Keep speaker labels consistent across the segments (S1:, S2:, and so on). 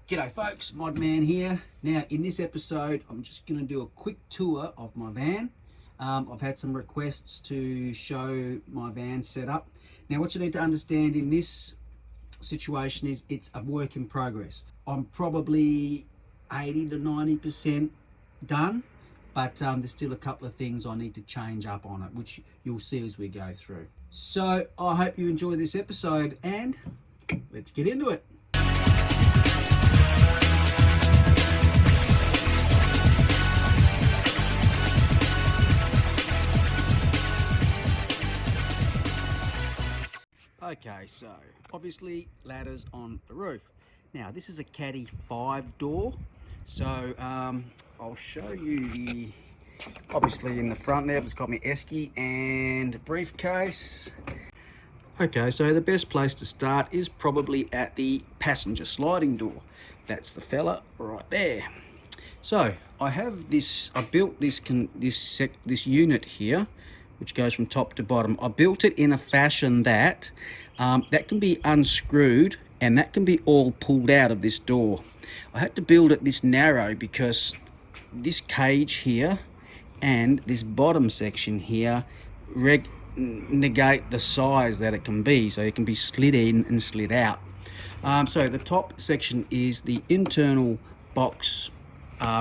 S1: G'day folks, MODMAN here. Now in this episode I'm just going to do a quick tour of my van. I've had some requests to show my van setup. Now what you need to understand in this situation is it's a work in progress. I'm probably 80 to 90% done, but there's still a couple of things I need to change up on it, which you'll see as we go through. So I hope you enjoy this episode and let's get into it. Okay, so obviously ladders on the roof. Now this is a Caddy 5 door, so I'll show you the, obviously in the front there it's got my esky and briefcase. Okay, so the best place to start is probably at the passenger sliding door. That's the fella right there. So I have this, I built this unit here, which goes from top to bottom. I built it in a fashion that that can be unscrewed and that can be all pulled out of this door. I had to build it this narrow because this cage here and this bottom section here negate the size that it can be, so it can be slid in and slid out. So the top section is the internal box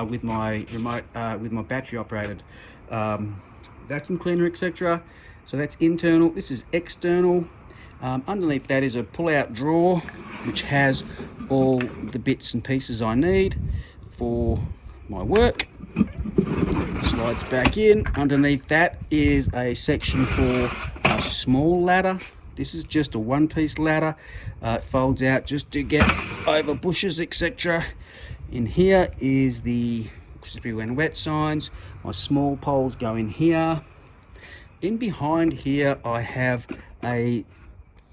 S1: with my remote, with my battery operated vacuum cleaner, etc. So that's internal. This is external. Underneath that is a pull-out drawer which has all the bits and pieces I need for my work. Slides back in. Underneath that is a section for a small ladder. This is just a one-piece ladder. It folds out just to get over bushes, etc. In here is the slippery when wet signs. My small poles go in here. In behind here I have a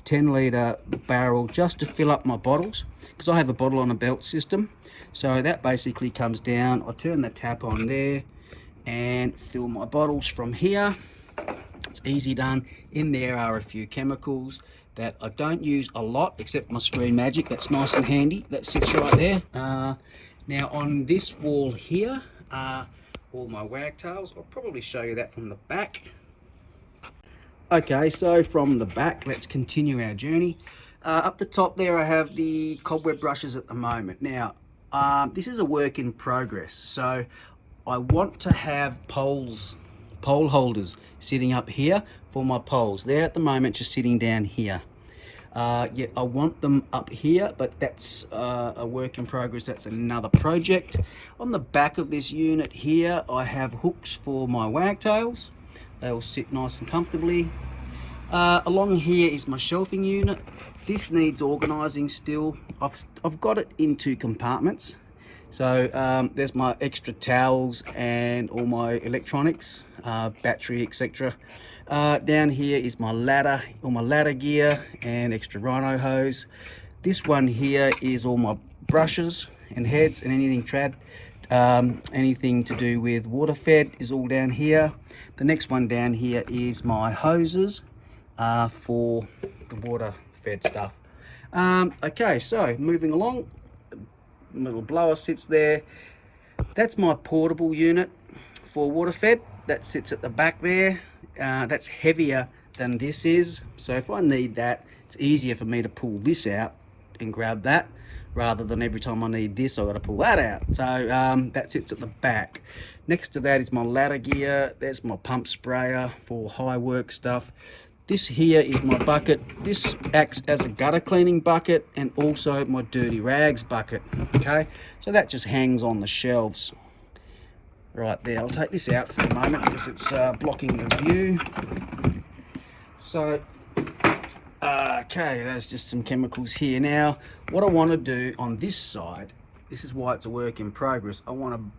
S1: 10-litre barrel just to fill up my bottles, because I have a bottle on a belt system. So that basically comes down, I turn the tap on there and fill my bottles from here. It's easy done. In there are a few chemicals that I don't use a lot, except my Screen Magic. That's nice and handy. That sits right there. Now on this wall here are all my wagtails. I'll probably show you that from the back. Okay, so from the back, let's continue our journey. Up the top there I have the cobweb brushes at the moment. Now this is a work in progress, so I want to have pole holders sitting up here for my poles. They're at the moment just sitting down here. Yet I want them up here, but that's a work in progress. That's another project. On the back of this unit here I have hooks for my wagtails. They will sit nice and comfortably. Along here is my shelving unit. This needs organising still. I've got it in two compartments. So there's my extra towels and all my electronics, battery, etc. Down here is my ladder, all my ladder gear and extra rhino hose. This one here is all my brushes and heads and anything anything to do with water fed is all down here. The next one down here is my hoses for the water fed stuff. Okay, so moving along, little blower sits there. That's my portable unit for water fed. That sits at the back there. That's heavier than this is, so if I need that, it's easier for me to pull this out and grab that, rather than every time I need this I've got to pull that out. So that sits at the back. Next to that is my ladder gear. There's my pump sprayer for high work stuff. This here is my bucket. This acts as a gutter cleaning bucket and also my dirty rags bucket. Okay, so that just hangs on the shelves right there. I'll take this out for a moment because it's blocking the view. So okay, there's just some chemicals here. Now what I want to do on this side, this is why it's a work in progress, I want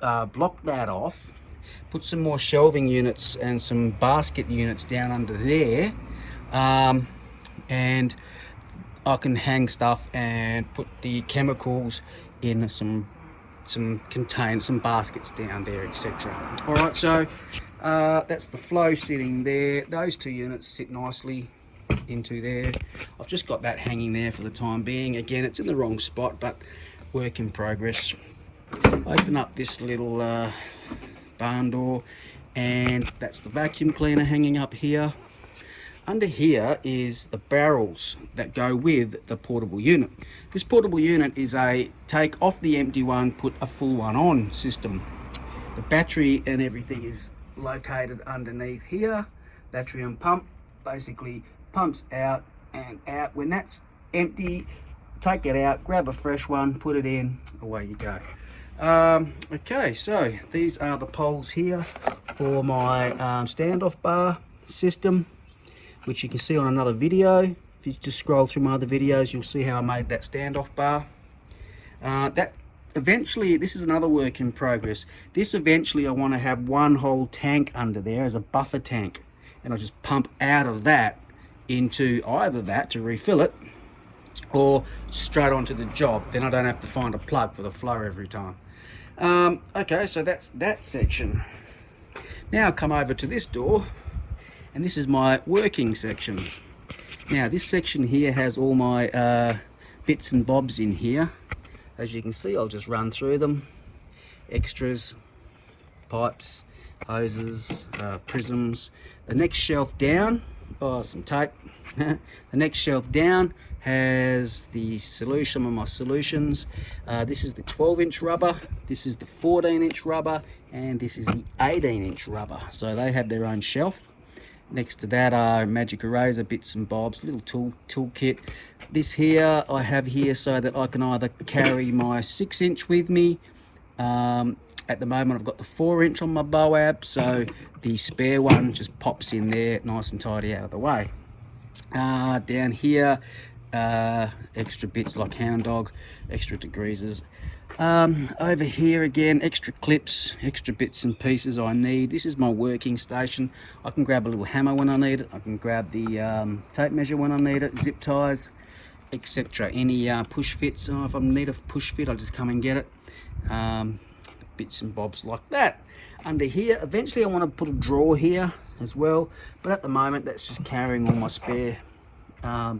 S1: to block that off, put some more shelving units and some basket units down under there, and I can hang stuff and put the chemicals in some containers, some baskets down there, etc. All right, so that's the flow sitting there. Those two units sit nicely into there. I've just got that hanging there for the time being. Again, it's in the wrong spot, but work in progress. Open up this little barn door, and that's the vacuum cleaner hanging up here. Under here is the barrels that go with the portable unit. This portable unit is a take off the empty one, put a full one on system. The battery and everything is located underneath here. Battery and pump basically pumps out and out. When that's empty, take it out, grab a fresh one, put it in, away you go. Okay, so these are the poles here for my standoff bar system, which you can see on another video. If you just scroll through my other videos, you'll see how I made that standoff bar. That eventually, this is another work in progress. This eventually I want to have one whole tank under there as a buffer tank, and I'll just pump out of that into either that to refill it, or straight onto the job. Then I don't have to find a plug for the flow every time. Okay, so that's that section. Now come over to this door, and this is my working section. Now this section here has all my bits and bobs in here. As you can see, I'll just run through them. Extras, pipes, hoses, prisms. The next shelf down, some tape. The next shelf down has the solution of my solutions. This is the 12-inch rubber, this is the 14-inch rubber, and this is the 18-inch rubber. So they have their own shelf. Next to that are magic eraser, bits and bobs, little tool kit. This here I have here so that I can either carry my 6-inch with me. At the moment I've got the 4-inch on my Boab, so the spare one just pops in there nice and tidy out of the way. Down here, extra bits like hound dog, extra degreasers. Over here again, extra clips, extra bits and pieces I need. This is my working station. I can grab a little hammer when I need it. I can grab the tape measure when I need it, zip ties, etc. Any push fits. If I need a push fit, I'll just come and get it. Bits and bobs like that. Under here, eventually I want to put a drawer here as well, but at the moment that's just carrying all my spare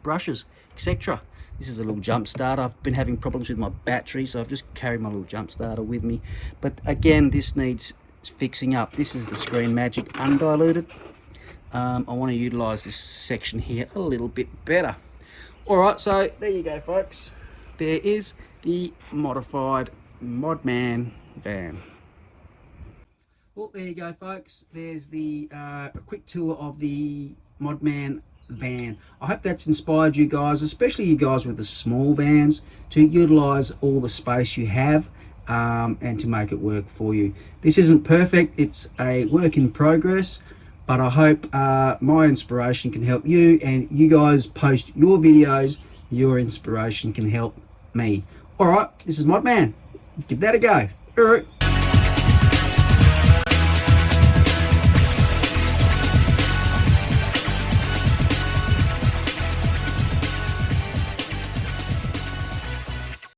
S1: brushes, etc. This is a little jump starter. I've been having problems with my battery, so I've just carried my little jump starter with me. But again, this needs fixing up. This is the Screen Magic undiluted. I want to utilize this section here a little bit better. Alright, so there you go folks. There is the modified MODMAN van. Well, there you go folks. There's the a quick tour of the MODMAN van. I hope that's inspired you guys, especially you guys with the small vans, to utilize all the space you have and to make it work for you. This isn't perfect, it's a work in progress, but I hope my inspiration can help you, and you guys post your videos, your inspiration can help me. Alright, this is MODMAN. Give that a go. Alright.